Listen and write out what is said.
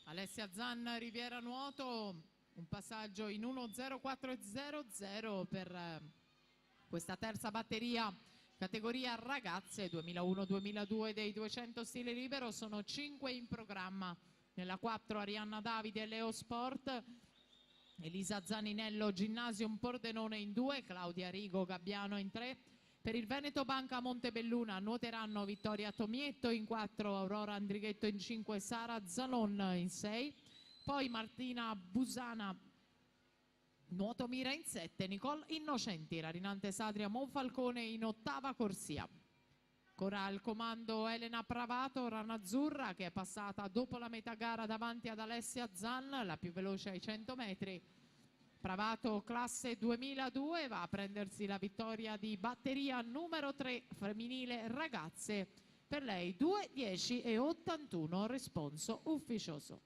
Alessia Zan, Riviera Nuoto, un passaggio in 1.04.00 per questa terza batteria categoria ragazze 2001-2002 dei 200 stile libero. Sono 5 in programma. Nella 4 Arianna Davide, Leo Sport, Elisa Zaninello, Ginnasium Pordenone in 2, Claudia Rigo, Gabbiano in 3. Per il Veneto Banca Montebelluna nuoteranno Vittoria Tomietto in 4, Aurora Andrighetto in 5, Sara Zalon in 6. Poi Martina Busana, nuoto mira in 7, Nicole Innocenti, Rarinante Sadria Monfalcone in 8ª corsia. Ancora al comando Elena Pravato, Rana Azzurra, che è passata dopo la metà gara davanti ad Alessia Zan, la più veloce ai 100 metri. Pravato classe 2002 va a prendersi la vittoria di batteria numero 3 femminile ragazze. Per lei 2:10:81 responso ufficioso.